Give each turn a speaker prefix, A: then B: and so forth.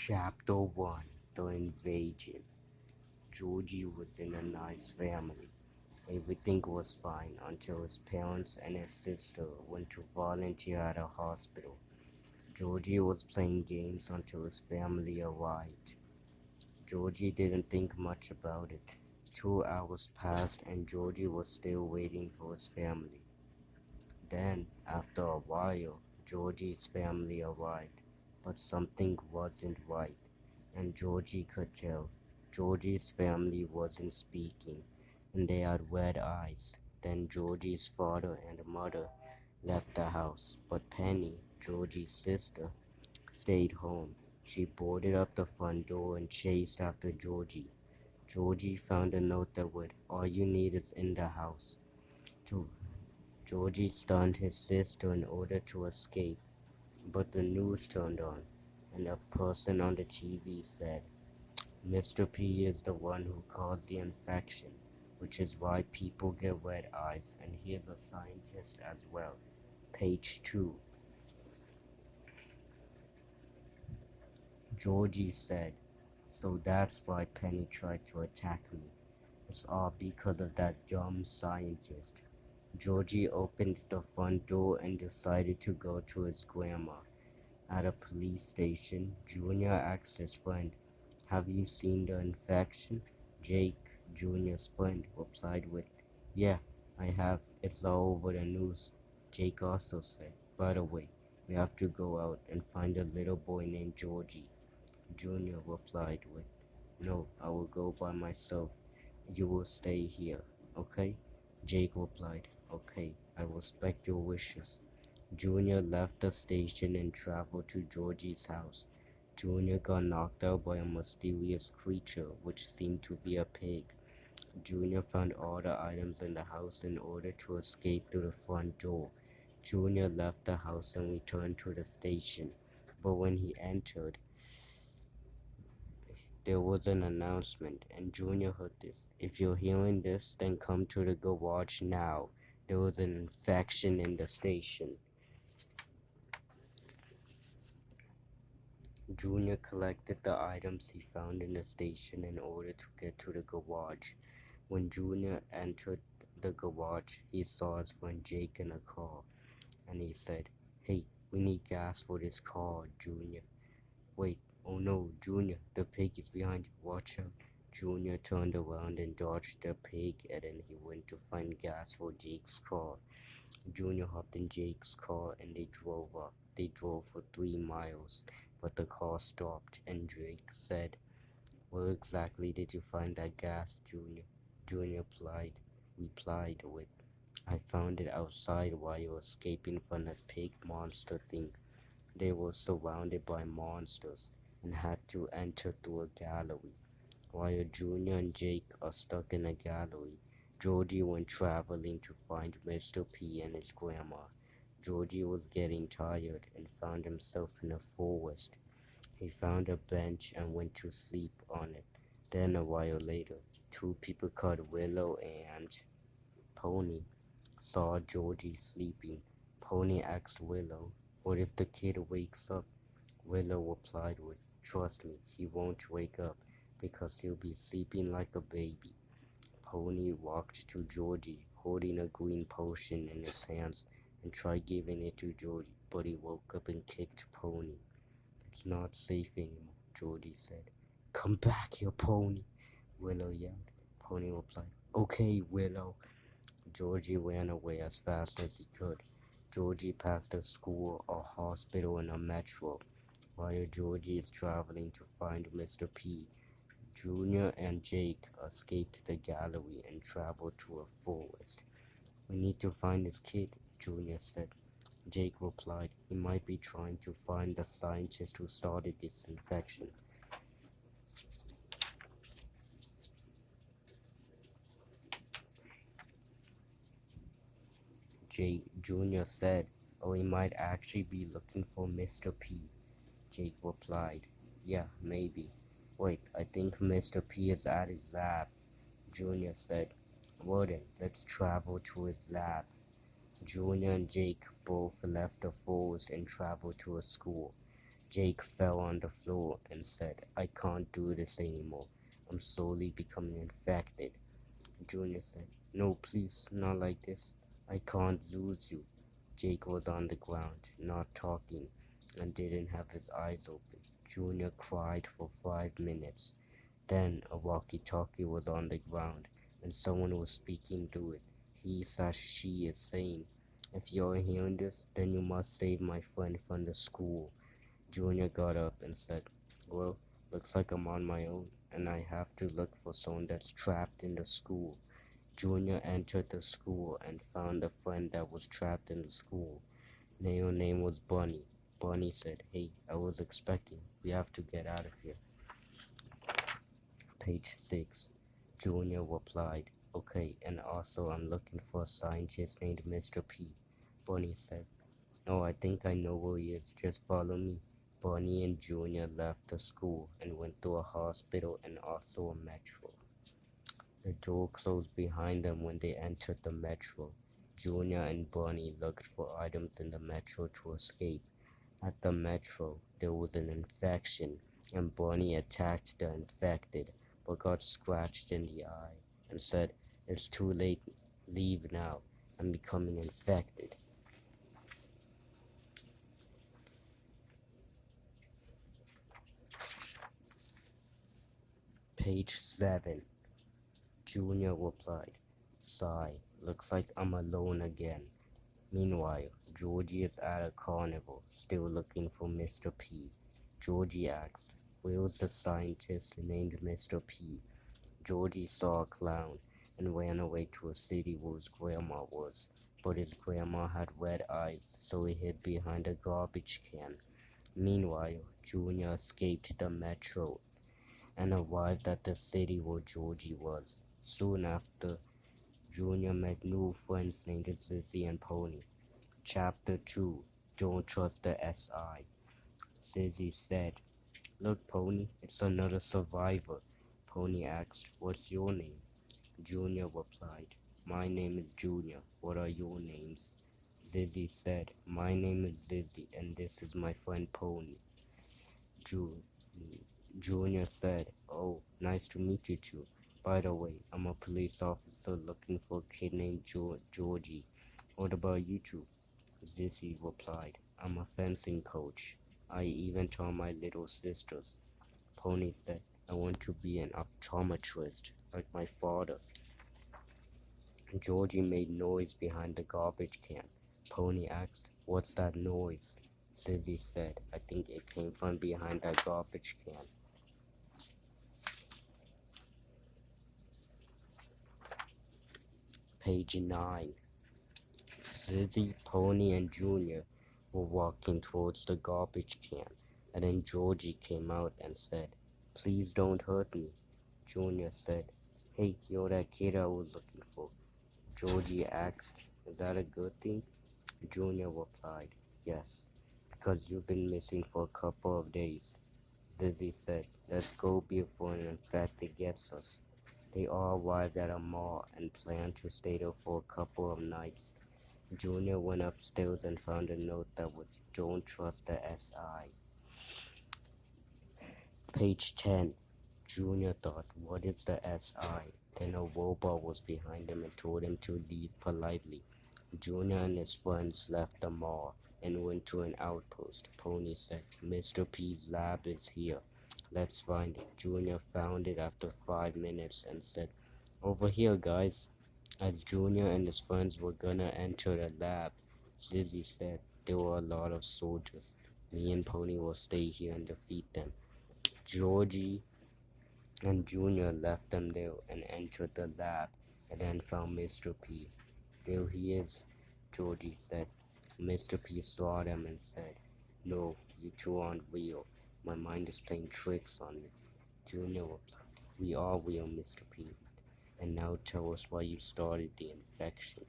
A: Chapter 1. The Invasion. Georgie was in a nice family. Everything was fine until his parents and his sister went to volunteer at a hospital. Georgie was playing games until his family arrived. Georgie didn't think much about it. 2 hours passed and Georgie was still waiting for his family. Then, after a while, Georgie's family arrived, but something wasn't right, and Georgie could tell. Georgie's family wasn't speaking, and they had red eyes. Then Georgie's father and mother left the house, but Penny, Georgie's sister, stayed home. She boarded up the front door and chased after Georgie. Georgie found a note that read, "All you need is in the house." To Georgie stunned his sister in order to escape, but the news turned on, and a person on the TV said, "Mr. P is the one who caused the infection, which is why people get red eyes, and he is a scientist as well." Page 2. Georgie said, "So that's why Penny tried to attack me. It's all because of that dumb scientist." Georgie opened the front door and decided to go to his grandma. At a police station, Junior asked his friend, "Have you seen the infection?" Jake, Junior's friend, replied with, "Yeah, I have. It's all over the news." Jake also said, "By the way, we have to go out and find a little boy named Georgie." Junior replied with, "No, I will go by myself. You will stay here, okay?" Jake replied, "Okay, I respect your wishes." Junior left the station and traveled to Georgie's house. Junior got knocked out by a mysterious creature which seemed to be a pig. Junior found all the items in the house in order to escape through the front door. Junior left the house and returned to the station. But when he entered, there was an announcement, and Junior heard this. "If you're hearing this, then come to the garage now. There was an infection in the station." Junior collected the items he found in the station in order to get to the garage. When Junior entered the garage, he saw his friend Jake in a car, and he said, "Hey, we need gas for this car, Junior." "Wait, oh no, Junior, the pig is behind you, watch out." Junior turned around and dodged the pig, and then he went to find gas for Jake's car. Junior hopped in Jake's car and they drove up. They drove for 3 miles, but the car stopped, and Jake said, "Where exactly did you find that gas, Junior?" Junior replied with, "I found it outside while you were escaping from that pig monster thing." They were surrounded by monsters and had to enter through a gallery. While Junior and Jake are stuck in a gallery, Georgie went traveling to find Mr. P and his grandma. Georgie was getting tired and found himself in a forest. He found a bench and went to sleep on it. Then a while later, two people called Willow and Pony saw Georgie sleeping. Pony asked Willow, "What if the kid wakes up?" Willow replied with, "Trust me, he won't wake up because he'll be sleeping like a baby." Pony walked to Georgie, holding a green potion in his hands, and tried giving it to Georgie, but he woke up and kicked Pony. "It's not safe anymore," Georgie said. "Come back here, Pony," Willow yelled. Pony replied, "Okay, Willow." Georgie ran away as fast as he could. Georgie passed a school, a hospital, and a metro. While Georgie is traveling to find Mr. P, Junior and Jake escaped the gallery and traveled to a forest. "We need to find this kid," Junior said. Jake replied, "He might be trying to find the scientist who started this infection." Jake Junior said, "Oh, he might actually be looking for Mr. P." Jake replied, "Yeah, maybe. Wait, I think Mr. P is at his lab." Junior said, "Well then, let's travel to his lab." Junior and Jake both left the forest and traveled to a school. Jake fell on the floor and said, I can't do this anymore. I'm slowly becoming infected. Junior said, no, please, not like this. I can't lose you. Jake was on the ground, not talking, and didn't have his eyes open. Junior cried for 5 minutes. Then a walkie-talkie was on the ground, and someone was speaking through it. She is saying, if you're hearing this, then you must save my friend from the school. Junior got up and said, well, looks like I'm on my own, and I have to look for someone that's trapped in the school. Junior entered the school and found a friend that was trapped in the school. Her name was Bunny. Bunny said, hey, I was expecting. We have to get out of here. Page 6. Junior replied, okay, and also I'm looking for a scientist named Mr. P. Bunny said, oh, I think I know where he is. Just follow me. Bunny and Junior left the school and went to a hospital and also a metro. The door closed behind them when they entered the metro. Junior and Bunny looked for items in the metro to escape. At the metro, there was an infection, and Bunny attacked the infected, but got scratched in the eye and said, it's too late, leave now, I'm becoming infected. Page 7. Junior replied, sigh, looks like I'm alone again. Meanwhile, Georgie is at a carnival, still looking for Mr. P. Georgie asked, where's the scientist named Mr. P? Georgie saw a clown and ran away to a city where his grandma was, but his grandma had red eyes, so he hid behind a garbage can. Meanwhile, Junior escaped the metro and arrived at the city where Georgie was. Soon after, Junior met new friends named Zizzy and Pony. Chapter 2. Don't Trust the SI. Zizzy said, look, Pony, it's another survivor. Pony asked, what's your name? Junior replied, my name is Junior. What are your names? Zizzy said, my name is Zizzy, and this is my friend Pony. Ju- Junior said, oh, nice to meet you two. By the way, I'm a police officer looking for a kid named Georgie. What about you two? Zizzy replied, I'm a fencing coach. I even taught my little sisters. Pony said, I want to be an optometrist, like my father. Georgie made noise behind the garbage can. Pony asked, what's that noise? Zizzy said, I think it came from behind that garbage can. Page 9. Zizzy, Pony, and Junior were walking towards the garbage can, and then Georgie came out and said, please don't hurt me. Junior said, hey, you're that kid I was looking for. Georgie asked, is that a good thing? Junior replied, yes, because you've been missing for a couple of days. Zizzy said, let's go before an infected gets us. They all arrived at a mall and planned to stay there for a couple of nights. Junior went upstairs and found a note that was, don't trust the SI. Page 10. Junior thought, what is the SI? Then a robot was behind him and told him to leave politely. Junior and his friends left the mall and went to an outpost. Pony said, Mr. P's lab is here. Let's find it. Junior found it after 5 minutes and said, over here, guys. As Junior and his friends were gonna enter the lab, Zizzy said, there were a lot of soldiers. Me and Pony will stay here and defeat them. Georgie and Junior left them there and entered the lab and then found Mr. P. There he is, Georgie said. Mr. P saw them and said, no, you two aren't real. My mind is playing tricks on me. Junior replied, we are real, Mr. P. And now tell us why you started the infection.